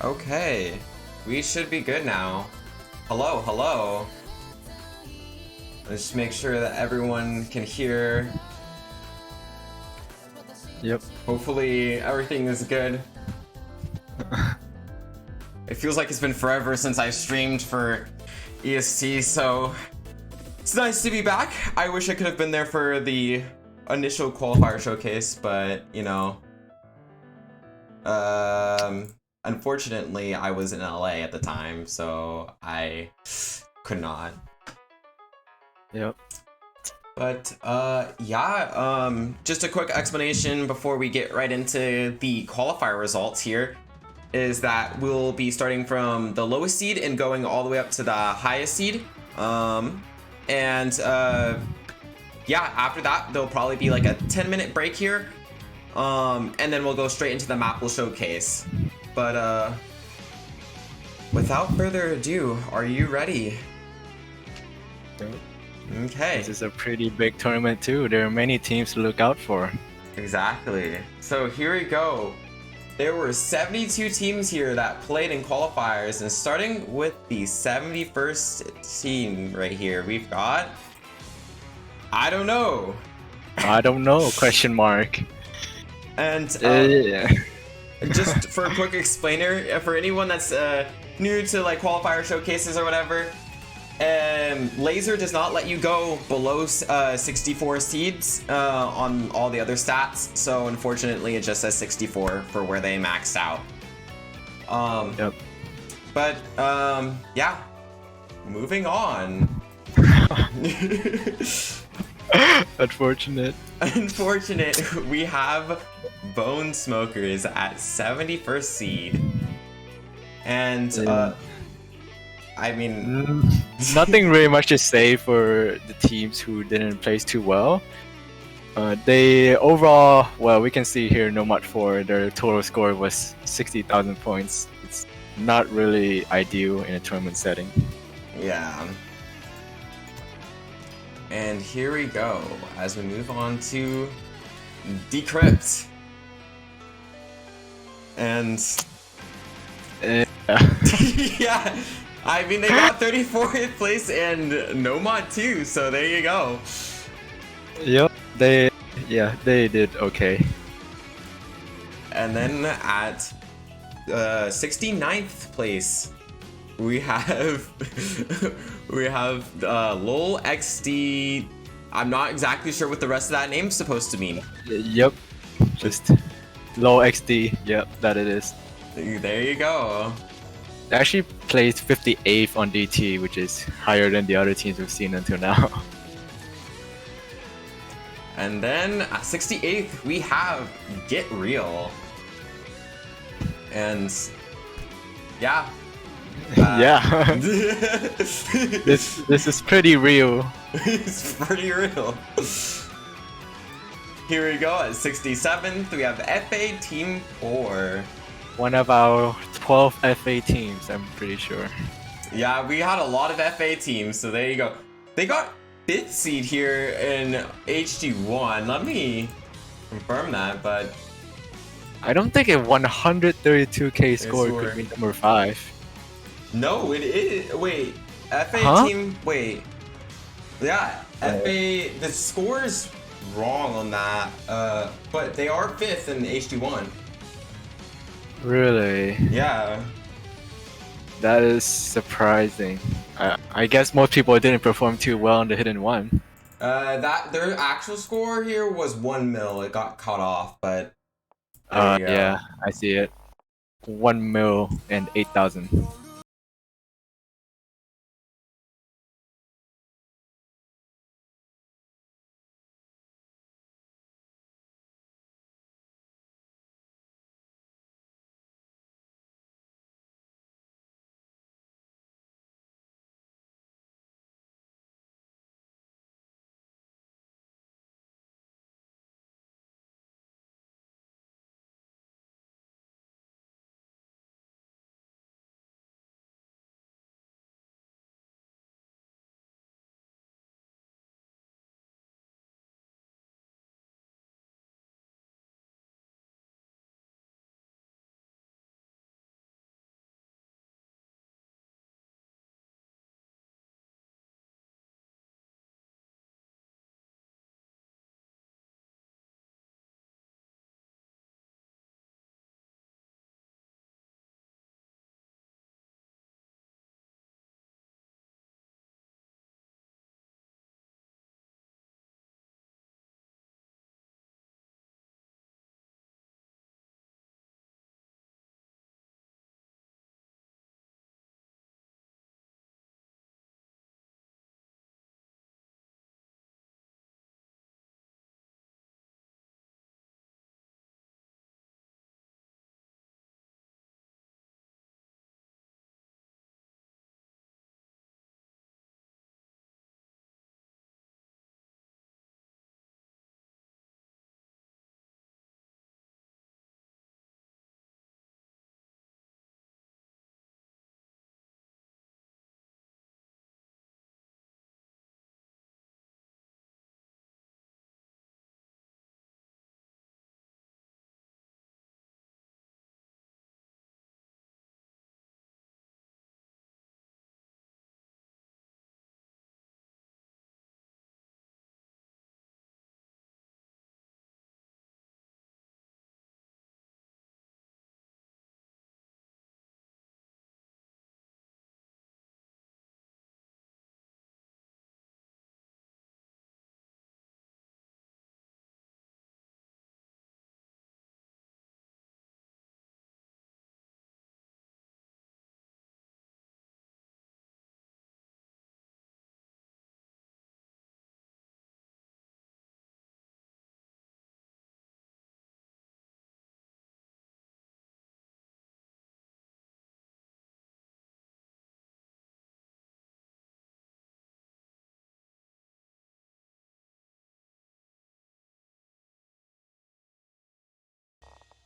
Okay, we should be good now. Hello, hello. Let's make sure that everyone can hear. Yep. Hopefully everything is good. It feels like it's been forever since I streamed for EST, so it's nice to be back. I wish I could have been there for the initial qualifier showcase, but you know, unfortunately I was in LA at the time, so I could not. Yep. But yeah, just a quick explanation before we get right into the qualifier results here is that we'll be starting from the lowest seed and going all the way up to the highest seed. Yeah, after that there'll probably be like a 10-minute break here, and then we'll go straight into the map we'll showcase. But without further ado, are you ready? Yep. Okay. This is a pretty big tournament too. There are many teams to look out for. Exactly. So here we go. There were 72 teams here that played in qualifiers, and starting with the 71st team right here, we've got... I don't know. I don't know, question mark. And just for a quick explainer, for anyone that's new to like qualifier showcases or whatever, Laser does not let you go below 64 seeds on all the other stats, so unfortunately it just says 64 for where they maxed out. Yep. But yeah, moving on. Unfortunate. We have Bone Smokers at 71st seed, and I mean, nothing really much to say for the teams who didn't place too well. They overall, well, we can see here no mod 4, their total score was 60,000 points. It's not really ideal in a tournament setting. Yeah. And here we go as we move on to Decrypt. And Yeah. yeah, I mean they got 34th place and no mod 2, so there you go. Yep, they did okay. And then at 69th place, we have Lol XD. I'm not exactly sure what the rest of that name's supposed to mean. Yep, just low XD. Yep, that it is. There you go. They actually placed 58th on DT, which is higher than the other teams we've seen until now. And then at 68th, we have Get Real. And yeah. Yeah. This is pretty real. It's pretty real. Here we go at 67th, we have FA Team 4. One of our 12 FA teams, I'm pretty sure. Yeah, we had a lot of FA teams, so there you go. They got 5th seed here in HG1. Let me confirm that, but I don't think a 132k score could be number 5. no, it is. Wait, FA Huh? team. Wait, yeah, FA. The score's wrong on that. But they are 5th in HG1. Really? Yeah. That is surprising. I guess most people didn't perform too well on the hidden one. That their actual score here was 1 mil. It got cut off, but there you go. Yeah, I see it. 1 mil and 8,000.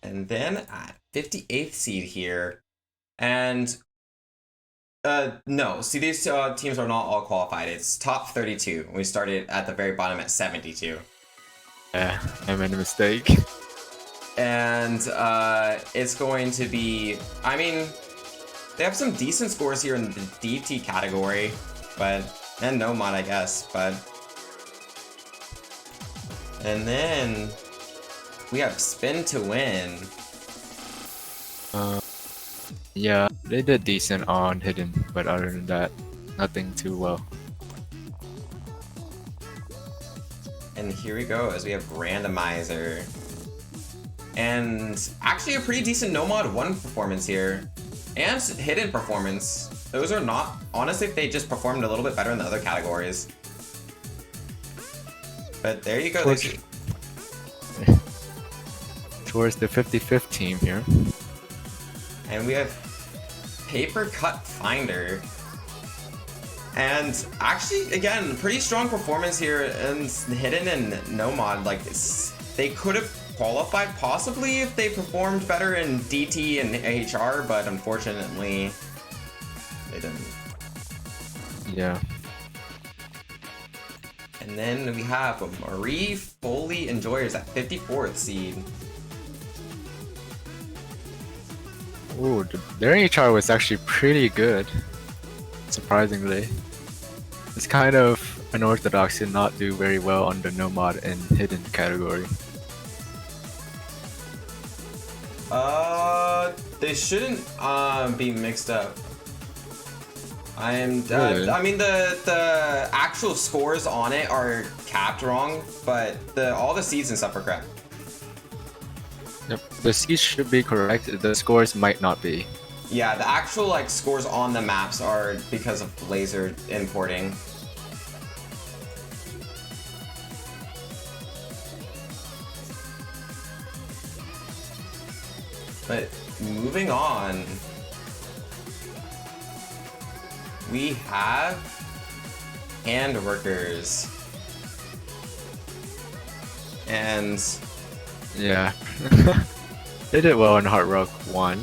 And then at 58th seed here, and no, see these teams are not all qualified. It's top 32. We started at the very bottom at 72. Yeah, I made a mistake. And it's going to be, I mean, they have some decent scores here in the DT category, and Nomad, I guess, but. And then we have Spin to Win. Yeah, they did decent on Hidden, but other than that, nothing too well. And here we go, as we have Randomizer. And actually a pretty decent Nomad 1 performance here. And Hidden performance. Those are not, honestly, they just performed a little bit better in the other categories. But there you go. Towards the 55th team here. And we have Paper Cut Finder. And actually, again, pretty strong performance here in Hidden and Nomad. Like, they could have qualified possibly if they performed better in DT and AHR, but unfortunately, they didn't. Yeah. And then we have Marie Foley Enjoyers at 54th seed. Ooh, their HR was actually pretty good, surprisingly. It's kind of unorthodox to not do very well on the Nomad and Hidden category. They shouldn't be mixed up. I mean, the actual scores on it are capped wrong, but all the seeds and stuff are correct. Yep, the seeds should be correct. The scores might not be. Yeah, the actual like scores on the maps are because of laser importing. But moving on, we have hand workers. And yeah, they did well in Hard Rock 1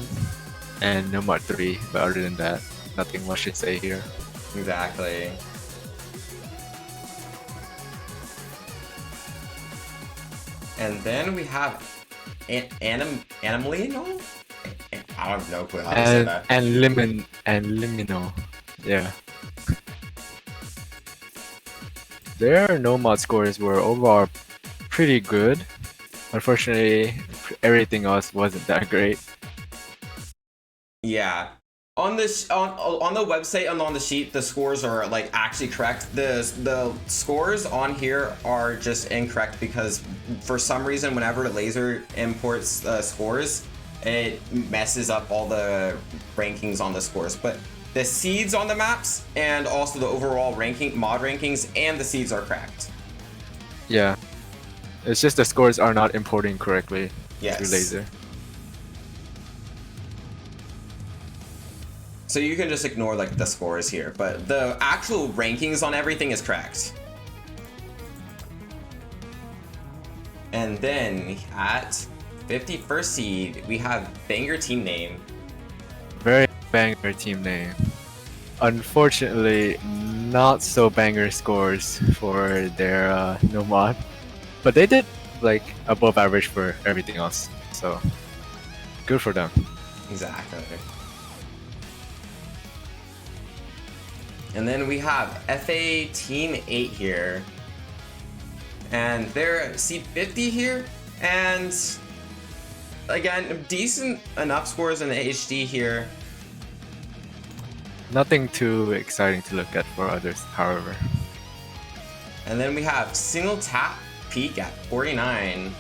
and Nomad 3, but other than that, nothing much to say here. Exactly. And then we have Animalino? I don't know how to say that. And Limino. Yeah. Their Nomad scores were overall pretty good. Unfortunately, everything else wasn't that great. Yeah. On this on the website and on the sheet, the scores are like actually correct. The scores on here are just incorrect because for some reason, whenever Laser imports scores, it messes up all the rankings on the scores. But the seeds on the maps and also the overall ranking, mod rankings, and the seeds are correct. Yeah, it's just the scores are not importing correctly to Laser. So you can just ignore like the scores here, but the actual rankings on everything is correct. And then at 51st seed, we have Banger Team Name. Very banger team name. Unfortunately, not so banger scores for their Nomad, but they did like above average for everything else. So good for them. Exactly. And then we have FA Team 8 here. And they're seed 50 here. And again, decent enough scores in the HD here. Nothing too exciting to look at for others, however. And then we have Single Tap Peak at 49.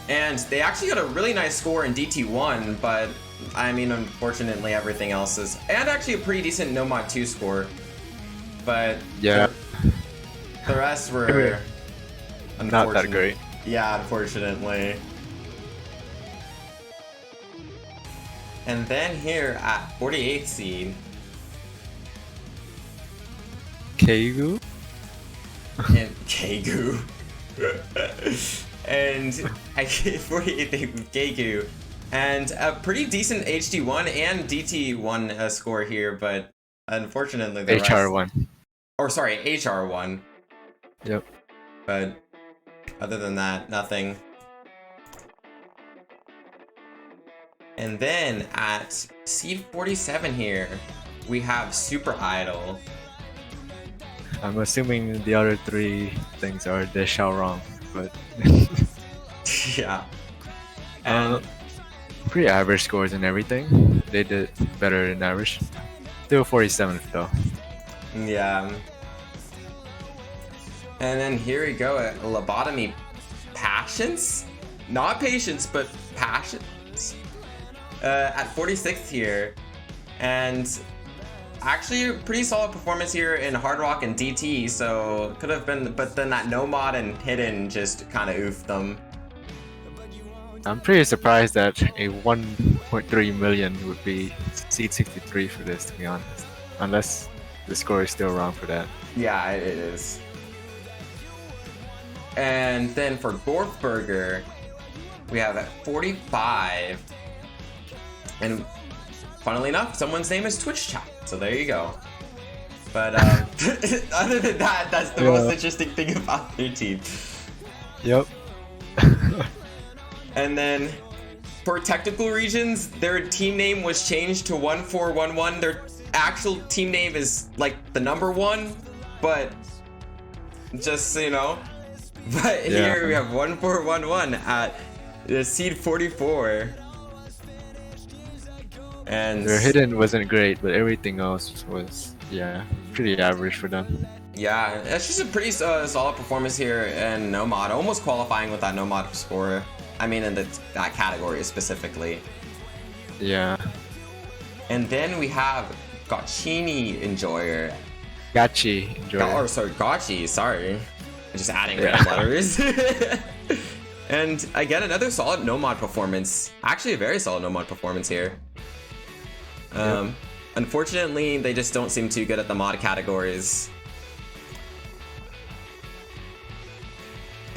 And they actually got a really nice score in DT1, but I mean, unfortunately, everything else is... And actually a pretty decent Nomad 2 score. But yeah, the rest were... not that great. Yeah, unfortunately. And then here at 48th seed... Keigu? And Keigu. and I get 48th with Gegu, and a pretty decent HD1 and DT1 score here, but unfortunately the rest... HR1. Or sorry, HR1. Yep. But other than that, nothing. And then at seed 47 here, we have Super Idol. I'm assuming the other three things are the Xiaorong, but Yeah. And pretty average scores and everything. They did better than average. Still 47th though. yeah. And then here we go at Lobotomy Passions? Not Patience, but Passions. At 46th here. And actually a pretty solid performance here in Hard Rock and DT, so could have been, but then that no mod and hidden just kind of oofed them. I'm pretty surprised that a 1.3 million would be seed 63 for this, to be honest. Unless the score is still wrong for that. Yeah, it is. And then for Gorfberger, we have at 45. And funnily enough, someone's name is Twitch Chat, so there you go. But other than that, that's the most interesting thing about their team. Yep. And then for technical regions, their team name was changed to 1411. Their actual team name is like the number 1, but just so you know. But here we have 1411 at the seed 44. And their hidden wasn't great, but everything else was, pretty average for them. Yeah, it's just a pretty solid performance here in no mod, almost qualifying with that no mod score. I mean, in that category specifically. Yeah. And then we have Gachini Enjoyer. Gachi Enjoyer. Or sorry, Gachi, sorry. I'm just adding random letters. And again, another solid no mod performance. Actually, a very solid no mod performance here. Unfortunately, they just don't seem too good at the mod categories.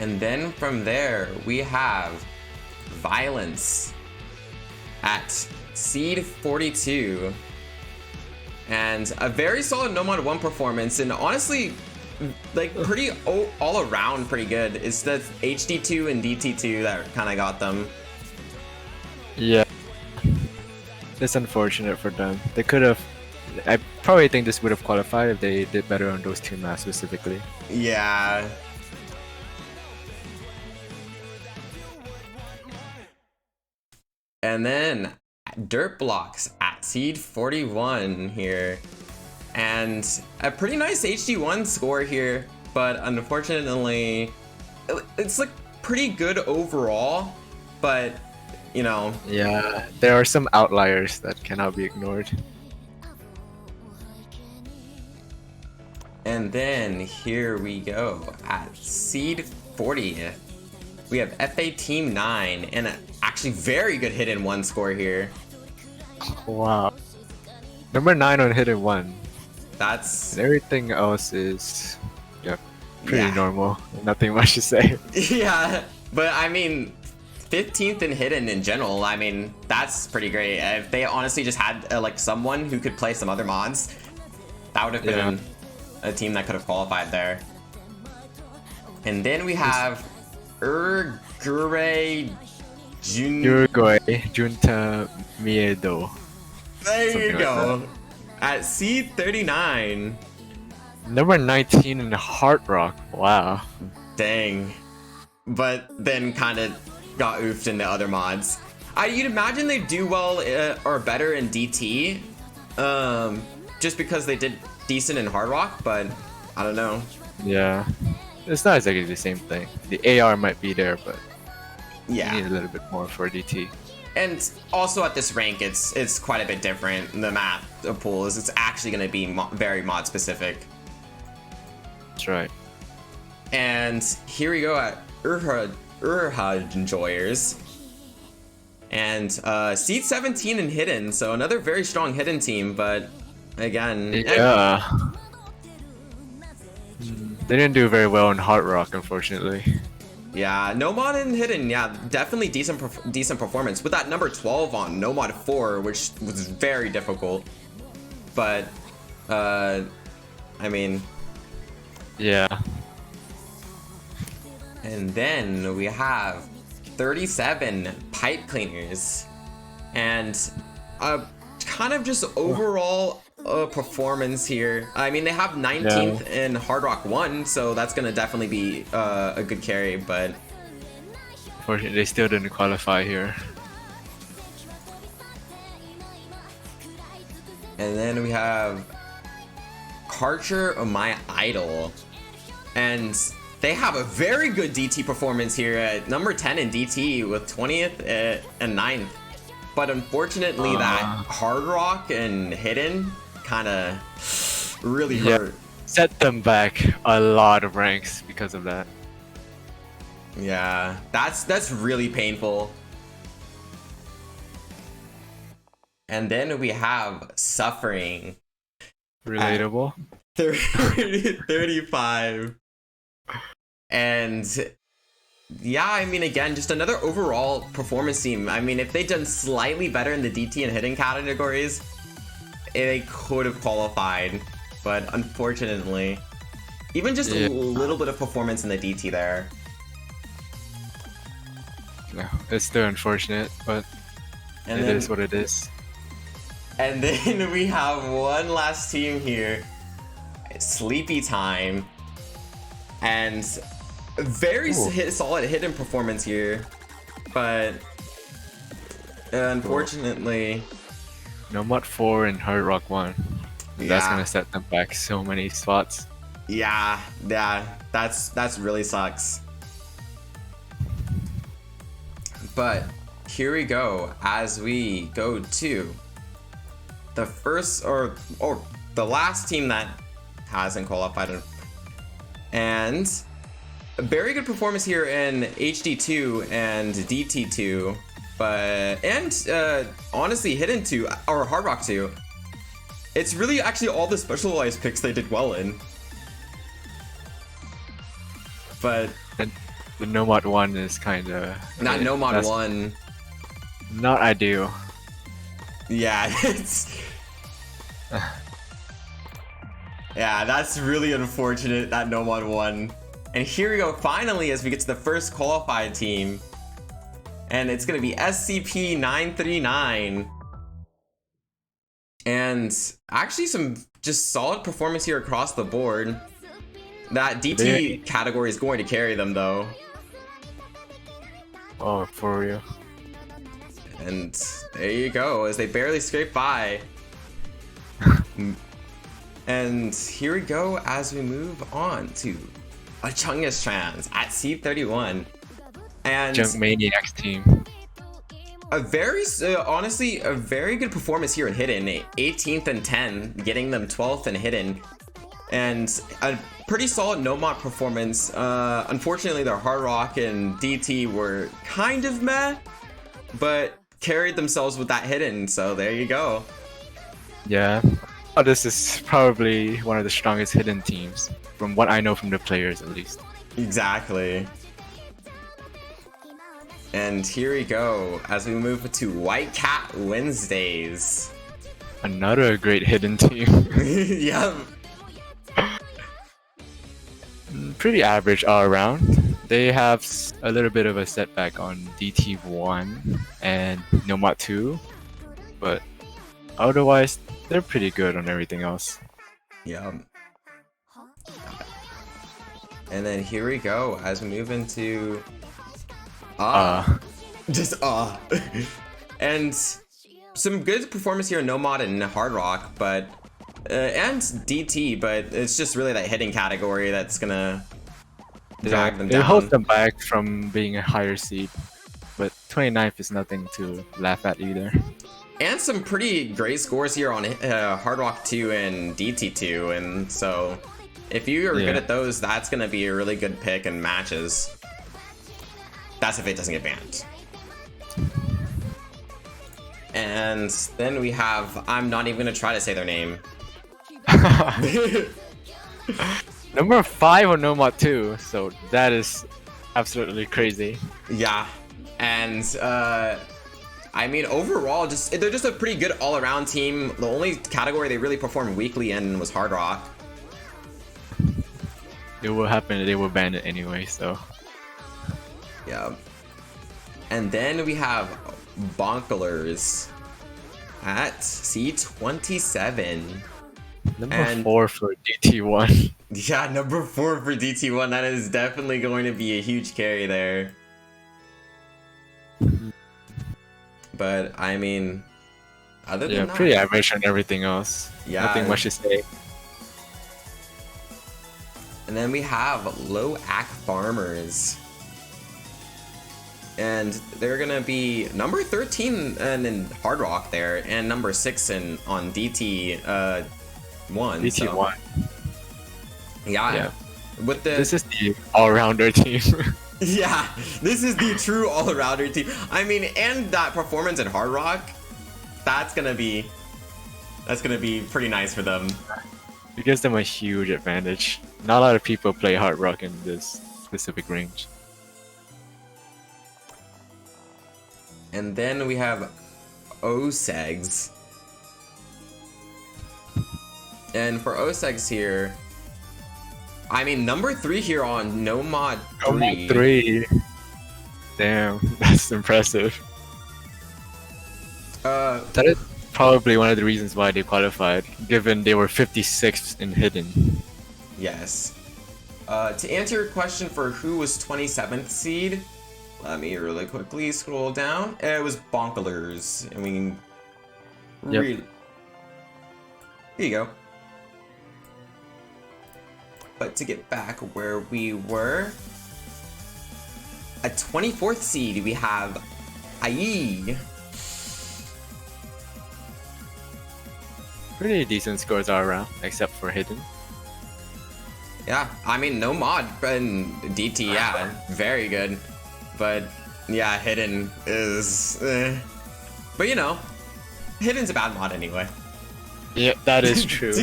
And then from there, we have Violence at seed 42. And a very solid no mod 1 performance, and honestly, like pretty all around pretty good. It's the HD2 and DT2 that kind of got them. Yeah. It's unfortunate for them. They could have... I probably think this would have qualified if they did better on those two maps specifically. Yeah. And then Dirt Blocks at seed 41 here. And a pretty nice HD1 score here, but unfortunately, it's like pretty good overall, but you know. Yeah, there are some outliers that cannot be ignored. And then here we go at seed 40th. We have FA Team 9 and an actually very good hidden 1 score here. Wow. Number 9 on hidden 1. That's... And everything else is pretty normal. Nothing much to say. Yeah, but I mean, 15th in hidden in general, I mean, that's pretty great. If they honestly just had like someone who could play some other mods, that would have been a team that could have qualified there. And then we have Uruguay Junta Miedo. There you go. At seed 39. Number 19 in Hard Rock. Wow. Dang. But then kind of got oofed in the other mods. You'd imagine they do well or better in DT. Just because they did decent in Hard Rock, but I don't know. Yeah. It's not exactly the same thing. The AR might be there, but you need a little bit more for DT. And also at this rank, it's quite a bit different. The map pool it's actually going to be very mod specific. That's right. And here we go at Urha Enjoyers. And seed 17 in hidden, so another very strong hidden team, but again... They didn't do very well in Hard Rock, unfortunately. Yeah, Nomad and Hidden, yeah, definitely decent performance with that number 12 on Nomad 4, which was very difficult. But, I mean, Yeah. and then we have 37 pipe cleaners, and kind of just overall performance here. I mean, they have 19th in Hard Rock 1, so that's gonna definitely be a good carry, but Unfortunately, they still didn't qualify here. And then we have Karcher, my idol, and they have a very good DT performance here at number 10 in DT with 20th and 9th. But unfortunately, that Hard Rock and Hidden kind of really hurt. Set them back a lot of ranks because of that. Yeah, that's really painful. And then we have Suffering. Relatable. 35. And yeah, I mean, again, just another overall performance team. I mean, if they'd done slightly better in the DT and Hidden categories, they could have qualified. But unfortunately, even just a little bit of performance in the DT there. No, it's still unfortunate, but it is what it is. And then we have one last team here, Sleepy Time, and very solid Hidden performance here, but unfortunately, Nomad 4 and Hard Rock 1. That's gonna set them back so many spots. Yeah, that's really sucks. But here we go as we go to the first or the last team that hasn't qualified, and a very good performance here in HD2 and DT2, but honestly Hidden 2 or Hard Rock 2. It's really actually all the specialized picks they did well in. But the Nomad 1 is kind of not Nomad 1. Not ideal. Yeah, yeah, that's really unfortunate, that Nomad 1. And here we go finally as we get to the first qualified team. And it's going to be SCP-939. And actually some just solid performance here across the board. That DT category is going to carry them though. Oh, for real. And there you go, as they barely scrape by. And here we go as we move on to a Chungus Trans at C31. And Junk Maniacs team. a very, honestly, a very good performance here in Hidden. 18th and 10, getting them 12th and Hidden. And a pretty solid Nomad performance. Unfortunately, their Hard Rock and DT were kind of meh, but carried themselves with that Hidden, so there you go. Yeah. Oh, this is probably one of the strongest Hidden teams, from what I know from the players at least. Exactly. And here we go as we move to White Cat Wednesdays. Another great Hidden team. Yeah. Pretty average all around. They have a little bit of a setback on DT1 and Nomad 2, but otherwise they're pretty good on everything else. Yeah. And then here we go as we move into and some good performance here in Nomad and Hard Rock, but and DT, but it's just really that Hidden category that's gonna drag them down. It holds them back from being a higher seed, but 29th is nothing to laugh at either. And some pretty great scores here on Hard Rock 2 and DT 2, and so if you are good at those, that's gonna be a really good pick in matches. That's if it doesn't get banned. And then we have, I'm not even gonna try to say their name. Number 5 on Nomad 2, so that is absolutely crazy. Yeah, and I mean overall, they're just a pretty good all-around team. The only category they really performed weakly in was Hard Rock. It will happen. They will ban it anyway. So Yeah. And then we have Bonklers at C27. number 4 for DT1. Yeah, number 4 for DT1. That is definitely going to be a huge carry there. But I mean, other than that, pretty average on everything else. Yeah. Nothing much to say. And then we have Low Ac Farmers. And they're gonna be number 13 and in Hard Rock there, and number 6 on DT1. DT1. So, yeah. With this is the all-rounder team. Yeah, this is the true all-rounder team. I mean, and that performance in Hard Rock, that's gonna be pretty nice for them. It gives them a huge advantage. Not a lot of people play Hard Rock in this specific range. And then we have Osegs. And for Osegs here, I mean, number 3 here on No Mod 3. 3. Damn, that's impressive. That is probably one of the reasons why they qualified, given they were 56th in Hidden. Yes. To answer your question for who was 27th seed, let me really quickly scroll down. It was Bonklers, and we can read. Here you go. But to get back where we were, at 24th seed we have IE. Pretty decent scores all around, except for Hidden. Yeah, I mean, no mod and DT, yeah, very good. But yeah, Hidden is, but you know, Hidden's a bad mod anyway. Yeah, that is true.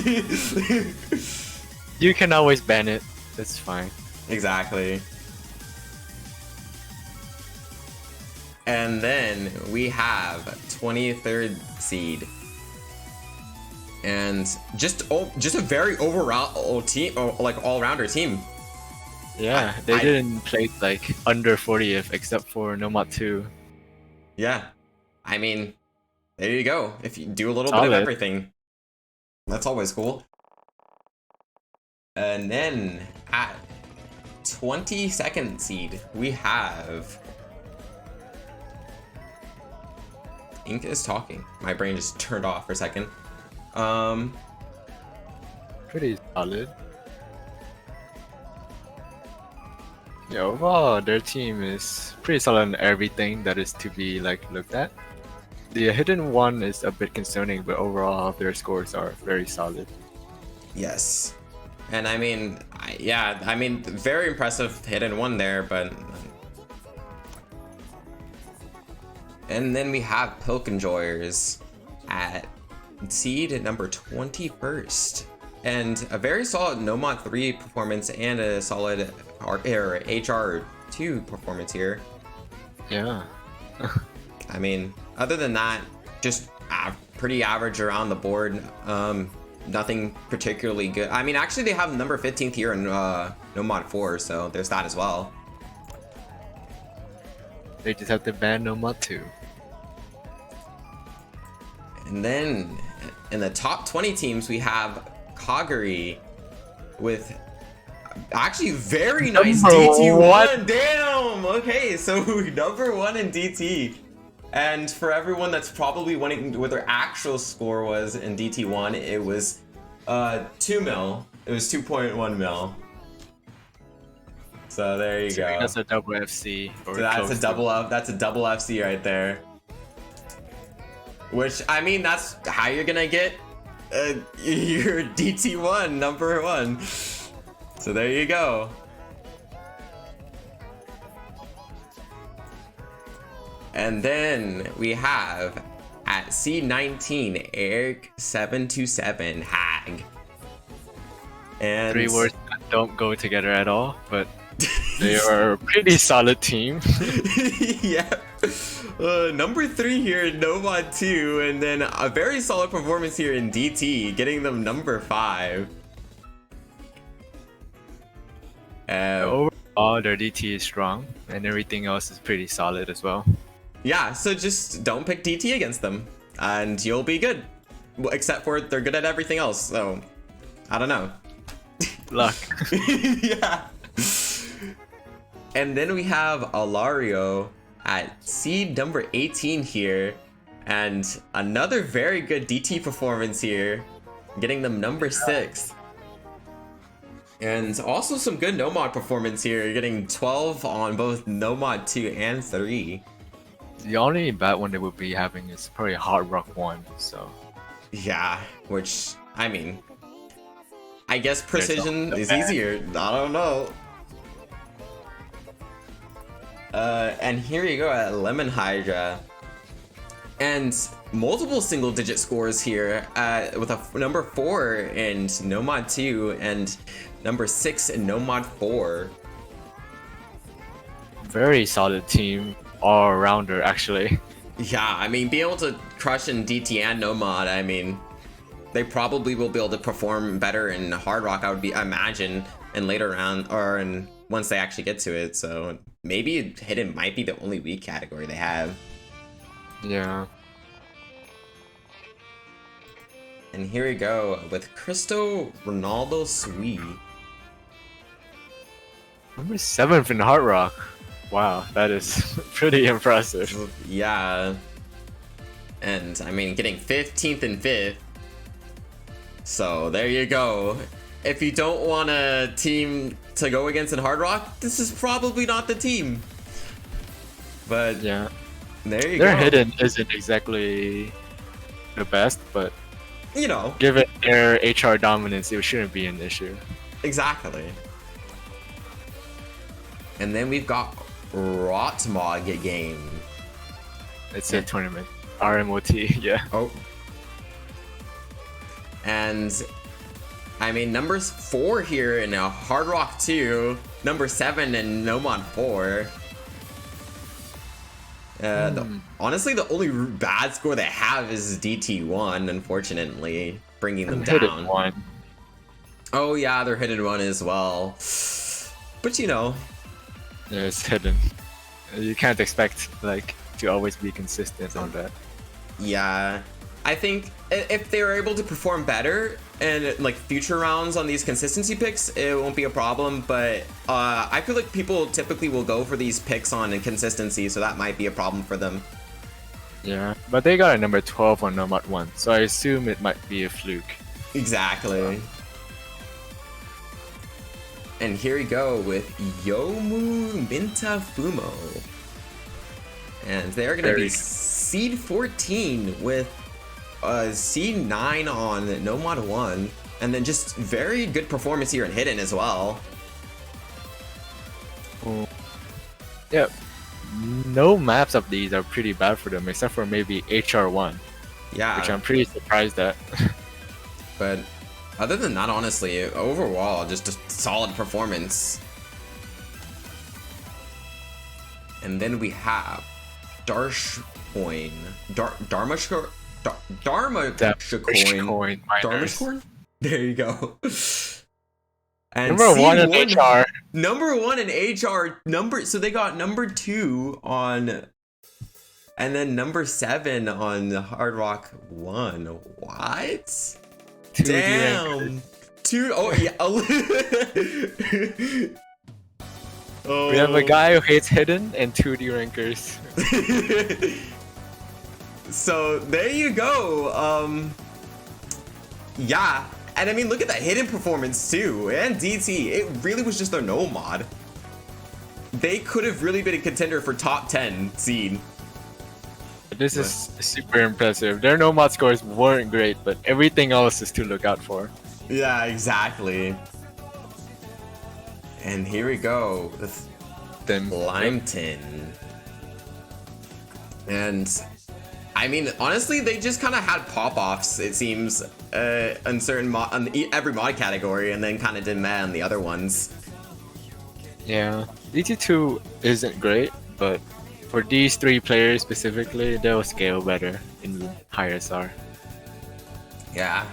You can always ban it. That's fine. Exactly. And then we have 23rd seed. And just a very overall team, like all-rounder team. Yeah, they didn't place like under 40th except for Nomad 2. Yeah, I mean, there you go. If you do a little bit of everything, that's always cool. And then at 22nd seed, we have Ink is talking. My brain just turned off for a second. Pretty solid. Yeah, overall, their team is pretty solid on everything that is to be like looked at. The Hidden one is a bit concerning, but overall, their scores are very solid. Yes, and I mean, I mean, very impressive Hidden one there, but. And then we have Pilk Enjoyers at seed number 21st. And a very solid Nomad 3 performance and a solid HR2 performance here. Yeah. I mean, other than that, just pretty average around the board. Nothing particularly good. I mean, actually, they have number 15th here in Nomad 4, so there's that as well. They just have to ban Nomad 2. And then in the top 20 teams, we have Kagari with actually very nice DT1. Damn! Okay, so number 1 in DT. And for everyone that's probably wondering what their actual score was in DT1, it was 2 mil. It was 2.1 mil. So there you go. That's a double FC. So that's a double up. That's a double FC right there. Which, I mean, that's how you're gonna get your DT1 number 1. So there you go. And then we have at C19 Eric727 Hag. And 3 words that don't go together at all, but They are a pretty solid team. Yeah. Number 3 here in Nomad 2, and then a very solid performance here in DT, getting them number 5. Overall, their DT is strong, and everything else is pretty solid as well. Yeah, so just don't pick DT against them, and you'll be good. Well, except for they're good at everything else, so I don't know. Luck. Yeah. And then we have Alario at seed number 18 here, and another very good DT performance here, getting them number 6. And also some good Nomad performance here, getting 12 on both Nomad 2 and 3. The only bad one they would be having is probably Hard Rock 1, so... Yeah, which, I mean, I guess precision is easier. I don't know. And here you go at Lemon Hydra. And multiple single-digit scores here with a number 4 in Nomad 2 and number 6 in Nomad 4. Very solid team, all-rounder actually. Yeah, I mean, being able to crush in DT and Nomad, I mean, they probably will be able to perform better in Hard Rock, I would imagine, in later round, or once they actually get to it, so maybe Hidden might be the only weak category they have. Yeah. And here we go with Cristo Ronaldo Sui. Number 7th in Hard Rock. Wow, that is pretty impressive. Yeah. And, I mean, getting 15th and 5th. So, there you go. If you don't want a team to go against in Hard Rock, this is probably not the team. But, yeah, there you their go. Hidden isn't exactly the best, but you know, given their HR dominance, it shouldn't be an issue. Exactly. And then we've got Rotmog game. It's a tournament. RMOT, yeah. Oh. And I mean, numbers 4 here in Hard Rock 2, number 7 in Nomad 4. Honestly, the only bad score they have is DT1, unfortunately, bringing them down. Hidden 1. Oh yeah, they're Hidden 1 as well. But you know. Yeah, it's Hidden. You can't expect, like, to always be consistent on that. Yeah. I think if they were able to perform better in like future rounds on these consistency picks, it won't be a problem. But I feel like people typically will go for these picks on inconsistency, so that might be a problem for them. Yeah, but they got a number 12 on Nomad 1, so I assume it might be a fluke. Exactly. And here we go with Yomu Minta Fumo. And they're going to be seed 14 with seed 9 on Nomad 1. And then just very good performance here in Hidden as well. Yep. No maps of these are pretty bad for them, except for maybe HR1. Yeah. Which I'm pretty surprised at. But other than that, honestly, overall, just a solid performance. And then we have Darshcoin. Dharmashcoin? Dharmashcoin? There you go. And number 1 in HR. Number 1 in HR. So they got number 2 on... And then number 7 on the Hard Rock 1. What? Damn. 2. Oh, yeah. Oh. We have a guy who hates Hidden and 2D rankers. So there you go. Yeah. And I mean, look at that Hidden performance too. And DT. It really was just their no mod. They could have really been a contender for top 10 seed. This is super impressive. Their no mod scores weren't great, but everything else is to look out for. Yeah, exactly. And here we go with Limeton. And I mean, honestly, they just kind of had pop-offs, it seems, on certain every mod category, and then kind of did meh on the other ones. Yeah, DT2 isn't great, but for these three players specifically, they'll scale better in higher SR. Yeah.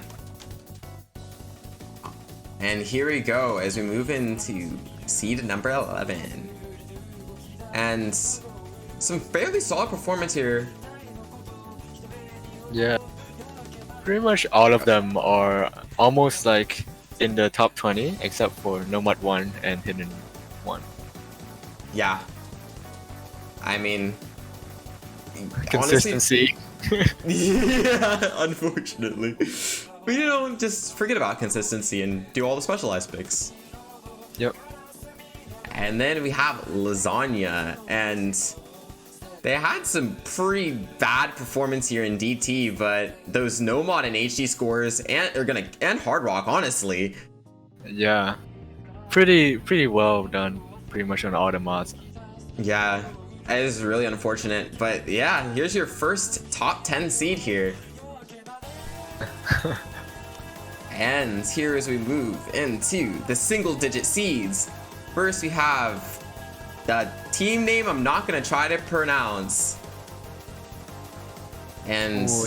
And here we go as we move into seed number 11. And some fairly solid performance here. Yeah, pretty much all of them are almost like in the top 20, except for Nomad 1 and Hidden 1. Yeah. I mean, Consistency. Honestly, yeah, unfortunately. But you know, just forget about consistency and do all the specialized picks. Yep. And then we have Lasagna, and they had some pretty bad performance here in DT, but those Nomad and HD scores and Hard Rock, honestly. Yeah, pretty well done, pretty much on all the mods. Yeah, it is really unfortunate, but yeah, here's your first top 10 seed here. And here as we move into the single-digit seeds. First we have the team name I'm not gonna try to pronounce. And Ooh.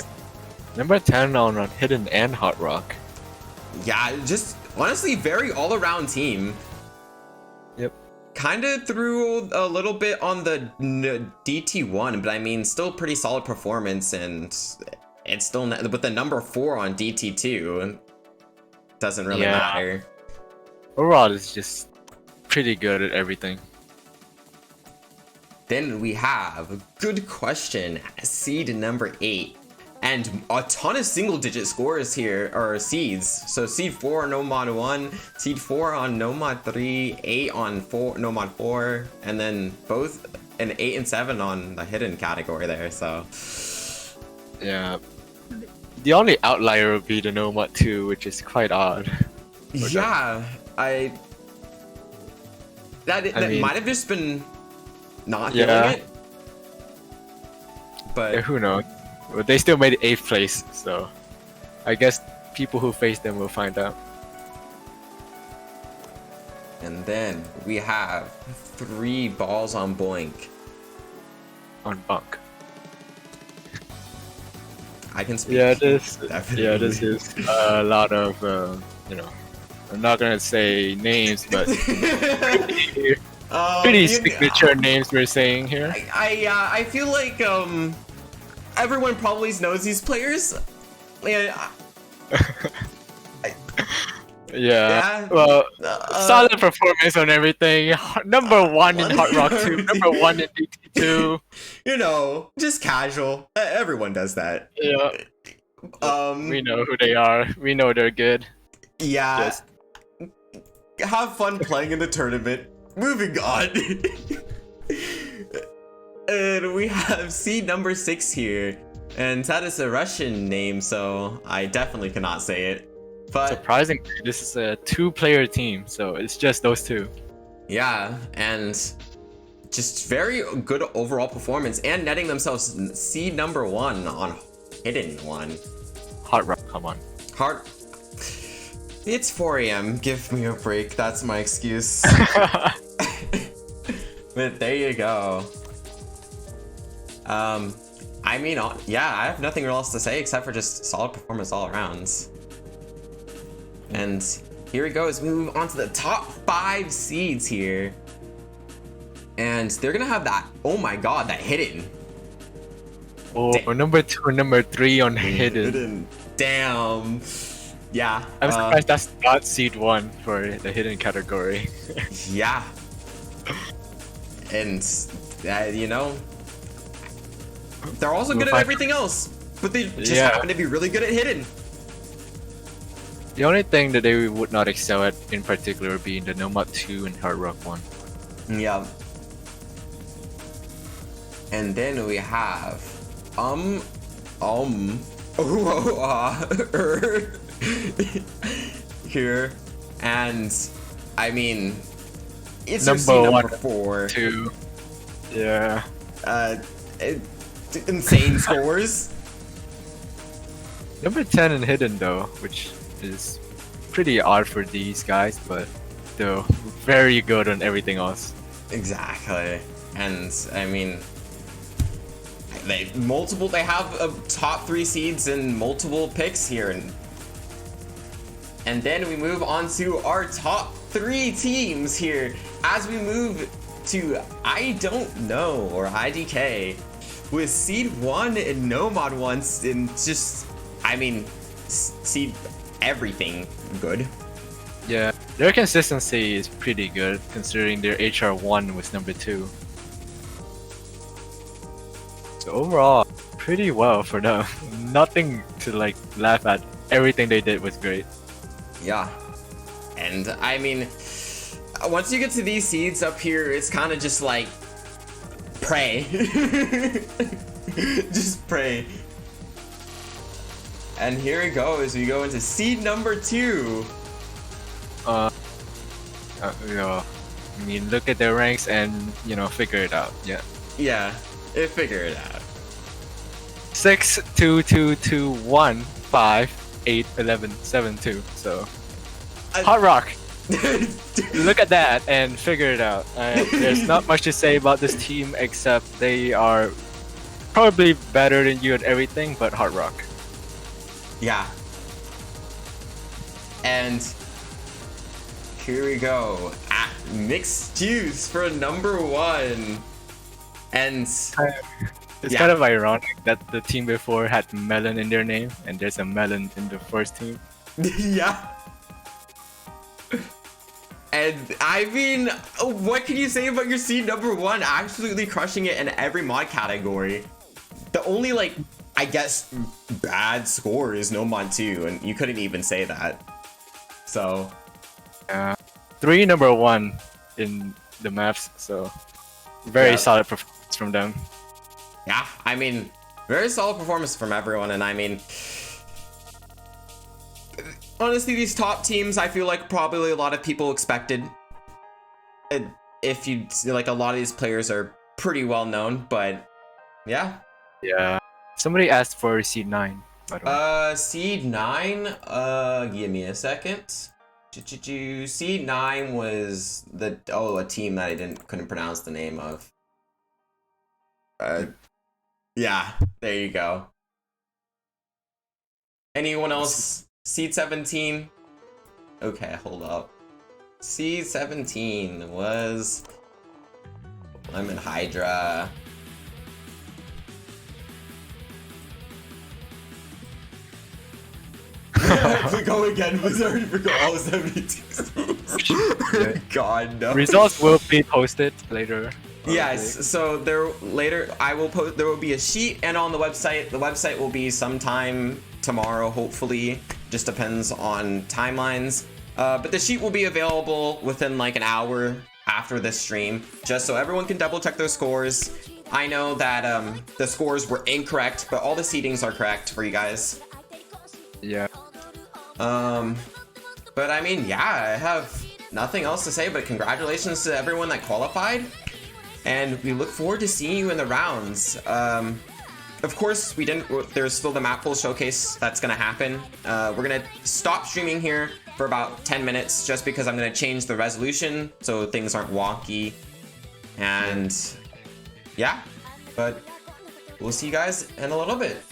Number 10 on Hidden and Hot Rock. yeah, just honestly very all-around team. Yep. Kind of threw a little bit on the DT1, but I mean, still pretty solid performance, and it's still with the number 4 on DT2. Doesn't really matter. Overall, it's just pretty good at everything. Then we have a good question, seed number 8. And a ton of single-digit scores here, or seeds. So seed 4 on Nomad 1, seed 4 on Nomad 3, 8 on Nomad 4, and then both an 8 and 7 on the hidden category there. So yeah, the only outlier would be the Nomad 2, which is quite odd. Yeah, that mean, might have just been not hitting it. But yeah, who knows? But they still made 8th place, so I guess people who face them will find out. And then we have 3 balls on Boink. On Bunk. I can speak. Yeah, this Definitely. this is a lot of you know. I'm not gonna say names, but pretty signature names we're saying here. I feel like everyone probably knows these players. Yeah. Well, solid performance on everything. Number 1 in Hot Rock 2, number 1 in DT2. You know, just casual. Everyone does that. Yeah. We know who they are. We know they're good. Yeah. Just have fun playing in the tournament. Moving on. And we have seed number 6 here. And that is a Russian name, so I definitely cannot say it. But surprisingly, this is a 2-player team, so it's just those 2. Yeah, and just very good overall performance and netting themselves seed number 1 on Hidden 1. Hot Rock, come on. It's 4 a.m. Give me a break. That's my excuse. But there you go. I mean, yeah, I have nothing else to say except for just solid performance all around. And here we go as we move on to the top 5 seeds here. And they're gonna have that, oh my god, that Hidden. Oh, number 2 and number 3 on Hidden. Damn. Yeah. I'm surprised that's not seed 1 for the Hidden category. Yeah. And, you know, they're also good at everything else, but they just happen to be really good at Hidden. The only thing that they would not excel at in particular would be the Nomad 2 and Hard Rock 1. Yeah. And then we have here, and I mean, it's number 4, 2. Yeah. Insane scores. Number 10 in Hidden though, which is pretty odd for these guys, but still very good on everything else. Exactly. And I mean, they have top 3 seeds and multiple picks here, and then we move on to our top 3 teams here as we move to I Don't Know or IDK with seed 1 and Nomad once, and just, I mean, seed everything good. Yeah, their consistency is pretty good considering their HR1 was number 2. So overall, pretty well for them. Nothing to like laugh at. Everything they did was great. Yeah. And I mean, once you get to these seeds up here, it's kind of just like pray. Just pray. And here it goes. We go into seed number 2. You know, I mean, look at their ranks and, you know, figure it out. Yeah. Yeah, figure it out. 6, 2, 2, 2, 1, 5, 8, 11, 7, 2. So, Hot Rock. Look at that and figure it out. There's not much to say about this team except they are probably better than you at everything, but Hard Rock. Yeah. And here we go at Mixed Juice for number 1. And it's kind of ironic that the team before had melon in their name and there's a melon in the first team. Yeah. And I mean, what can you say about your seed number 1? Absolutely crushing it in every mod category. The only, like, I guess, bad score is no mod 2, and you couldn't even say that. So. 3 number 1 in the maps, so very solid performance from them. Yeah, I mean, very solid performance from everyone, and I mean, honestly, these top teams, I feel like probably a lot of people expected. If you like, a lot of these players are pretty well known, but yeah. Yeah. Somebody asked for seed 9. By the way. Seed 9. Give me a second. Seed 9 was a team that I couldn't pronounce the name of. Yeah, there you go. Anyone else? Seed 17. Okay, hold up. Seed 17 was Lemon Hydra. We go again. We already forgot all 72. God no. Results will be posted later. Yes, so there will be a sheet, and on the website will be sometime tomorrow, hopefully. Just depends on timelines. But the sheet will be available within like an hour after this stream, just so everyone can double check their scores. I know that the scores were incorrect, but all the seedings are correct for you guys. Yeah. But I mean, yeah, I have nothing else to say, but congratulations to everyone that qualified. And we look forward to seeing you in the rounds. Of course, there's still the map pool showcase that's gonna happen. We're gonna stop streaming here for about 10 minutes just because I'm gonna change the resolution so things aren't wonky. And yeah, but we'll see you guys in a little bit.